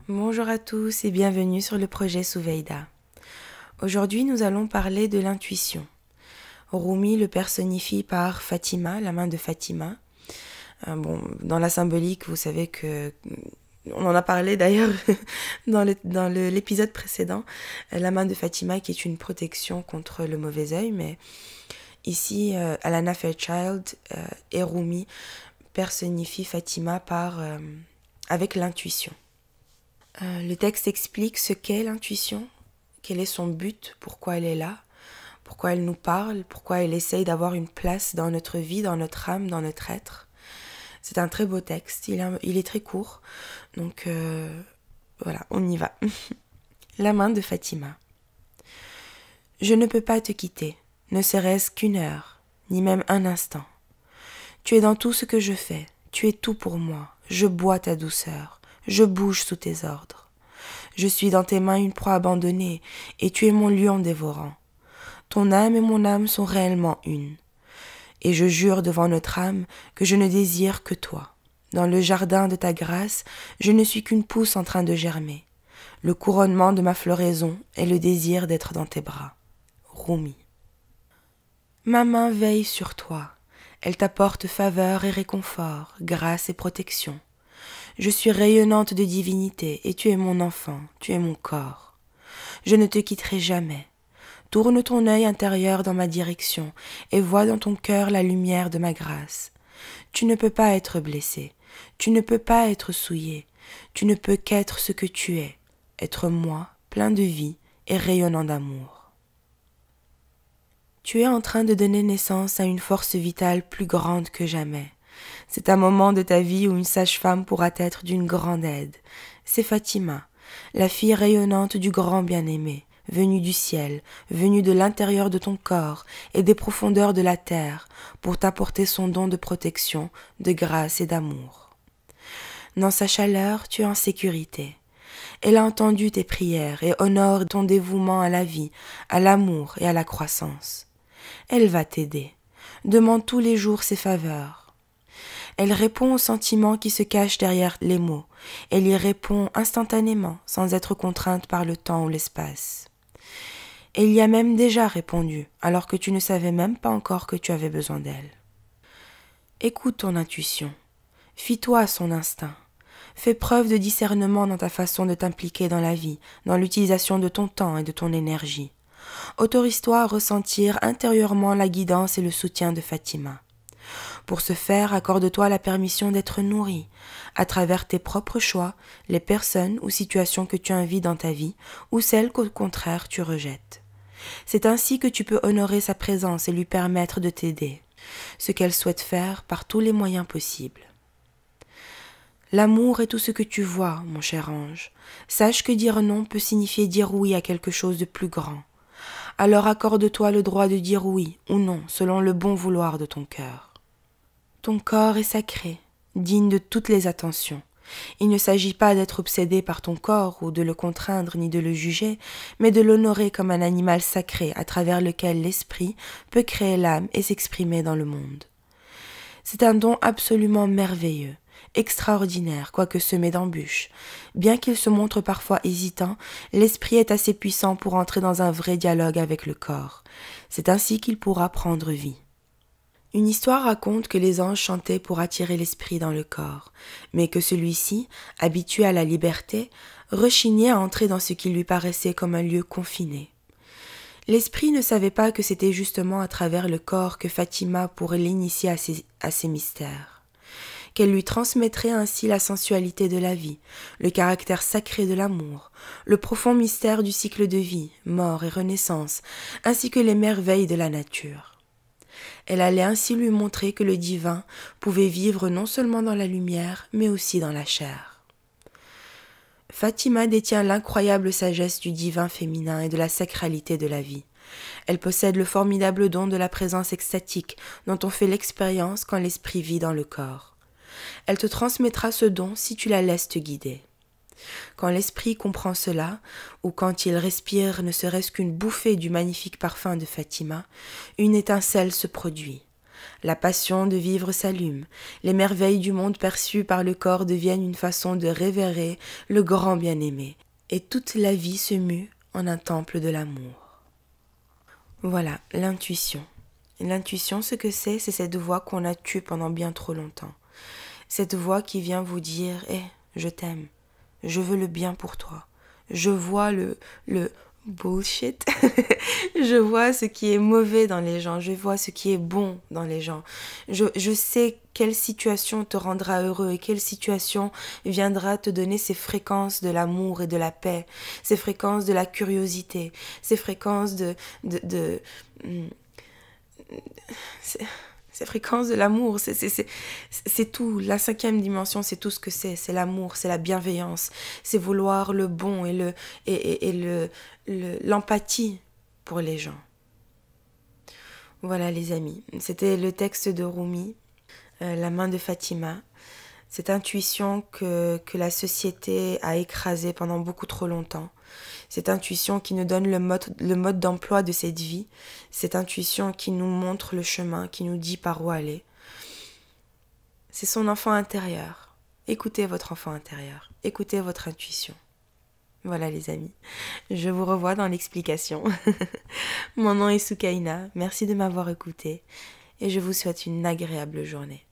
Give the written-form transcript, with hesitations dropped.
Bonjour à tous et bienvenue sur le projet Souveida. Aujourd'hui, nous allons parler de l'intuition. Rumi le personnifie par Fatima, la main de Fatima. Dans la symbolique, vous savez que on en a parlé d'ailleurs dans l'épisode précédent, la main de Fatima qui est une protection contre le mauvais œil, mais ici, Alana Fairchild et Rumi personnifient Fatima avec l'intuition. Le texte explique ce qu'est l'intuition, quel est son but, pourquoi elle est là, pourquoi elle nous parle, pourquoi elle essaye d'avoir une place dans notre vie, dans notre âme, dans notre être. C'est un très beau texte, il est très court, donc voilà, on y va. La main de Fatima. Je ne peux pas te quitter, ne serait-ce qu'une heure, ni même un instant. Tu es dans tout ce que je fais, tu es tout pour moi, je bois ta douceur, je bouge sous tes ordres. Je suis dans tes mains une proie abandonnée, et tu es mon lion dévorant. Ton âme et mon âme sont réellement une. Et je jure devant notre âme que je ne désire que toi. Dans le jardin de ta grâce, je ne suis qu'une pousse en train de germer. Le couronnement de ma floraison est le désir d'être dans tes bras. Rumi. Ma main veille sur toi. Elle t'apporte faveur et réconfort, grâce et protection. Je suis rayonnante de divinité, et tu es mon enfant, tu es mon corps. Je ne te quitterai jamais. Tourne ton œil intérieur dans ma direction, et vois dans ton cœur la lumière de ma grâce. Tu ne peux pas être blessé, tu ne peux pas être souillé, tu ne peux qu'être ce que tu es, être moi, plein de vie et rayonnant d'amour. Tu es en train de donner naissance à une force vitale plus grande que jamais. C'est un moment de ta vie où une sage-femme pourra être d'une grande aide. C'est Fatima, la fille rayonnante du grand bien-aimé, venue du ciel, venue de l'intérieur de ton corps et des profondeurs de la terre, pour t'apporter son don de protection, de grâce et d'amour. Dans sa chaleur, tu es en sécurité. Elle a entendu tes prières et honore ton dévouement à la vie, à l'amour et à la croissance. Elle va t'aider. Demande tous les jours ses faveurs. Elle répond aux sentiments qui se cachent derrière les mots. Elle y répond instantanément, sans être contrainte par le temps ou l'espace. Elle y a même déjà répondu, alors que tu ne savais même pas encore que tu avais besoin d'elle. Écoute ton intuition. Fie-toi à son instinct. Fais preuve de discernement dans ta façon de t'impliquer dans la vie, dans l'utilisation de ton temps et de ton énergie. Autorise-toi à ressentir intérieurement la guidance et le soutien de Fatima. Pour ce faire, accorde-toi la permission d'être nourri, à travers tes propres choix, les personnes ou situations que tu invites dans ta vie, ou celles qu'au contraire tu rejettes. C'est ainsi que tu peux honorer sa présence et lui permettre de t'aider, ce qu'elle souhaite faire par tous les moyens possibles. L'amour est tout ce que tu vois, mon cher ange. Sache que dire non peut signifier dire oui à quelque chose de plus grand. Alors accorde-toi le droit de dire oui ou non, selon le bon vouloir de ton cœur. Ton corps est sacré, digne de toutes les attentions. Il ne s'agit pas d'être obsédé par ton corps ou de le contraindre ni de le juger, mais de l'honorer comme un animal sacré à travers lequel l'esprit peut créer l'âme et s'exprimer dans le monde. C'est un don absolument merveilleux, extraordinaire, quoique semé d'embûches. Bien qu'il se montre parfois hésitant, l'esprit est assez puissant pour entrer dans un vrai dialogue avec le corps. C'est ainsi qu'il pourra prendre vie. Une histoire raconte que les anges chantaient pour attirer l'esprit dans le corps, mais que celui-ci, habitué à la liberté, rechignait à entrer dans ce qui lui paraissait comme un lieu confiné. L'esprit ne savait pas que c'était justement à travers le corps que Fatima pourrait l'initier à ces mystères, qu'elle lui transmettrait ainsi la sensualité de la vie, le caractère sacré de l'amour, le profond mystère du cycle de vie, mort et renaissance, ainsi que les merveilles de la nature. Elle allait ainsi lui montrer que le divin pouvait vivre non seulement dans la lumière, mais aussi dans la chair. Fatima détient l'incroyable sagesse du divin féminin et de la sacralité de la vie. Elle possède le formidable don de la présence extatique dont on fait l'expérience quand l'esprit vit dans le corps. Elle te transmettra ce don si tu la laisses te guider. Quand l'esprit comprend cela, ou quand il respire ne serait-ce qu'une bouffée du magnifique parfum de Fatima, une étincelle se produit. La passion de vivre s'allume. Les merveilles du monde perçues par le corps deviennent une façon de révérer le grand bien-aimé. Et toute la vie se mue en un temple de l'amour. Voilà, l'intuition. L'intuition, ce que c'est cette voix qu'on a tue pendant bien trop longtemps. Cette voix qui vient vous dire « je t'aime, je veux le bien pour toi, je vois le bullshit, je vois ce qui est mauvais dans les gens, je vois ce qui est bon dans les gens, je sais quelle situation te rendra heureux et quelle situation viendra te donner ces fréquences de l'amour et de la paix, ces fréquences de la curiosité, ces fréquences ces fréquences de l'amour, c'est tout. La 5e dimension, c'est tout ce que c'est l'amour, c'est la bienveillance, c'est vouloir le bon et l'empathie pour les gens. Voilà les amis, c'était le texte de Rumi, la main de Fatima, cette intuition que la société a écrasée pendant beaucoup trop longtemps. Cette intuition qui nous donne le mode d'emploi de cette vie, cette intuition qui nous montre le chemin, qui nous dit par où aller. C'est son enfant intérieur. Écoutez votre enfant intérieur, écoutez votre intuition. Voilà les amis, je vous revois dans l'explication. Mon nom est Soukaina, merci de m'avoir écouté et je vous souhaite une agréable journée.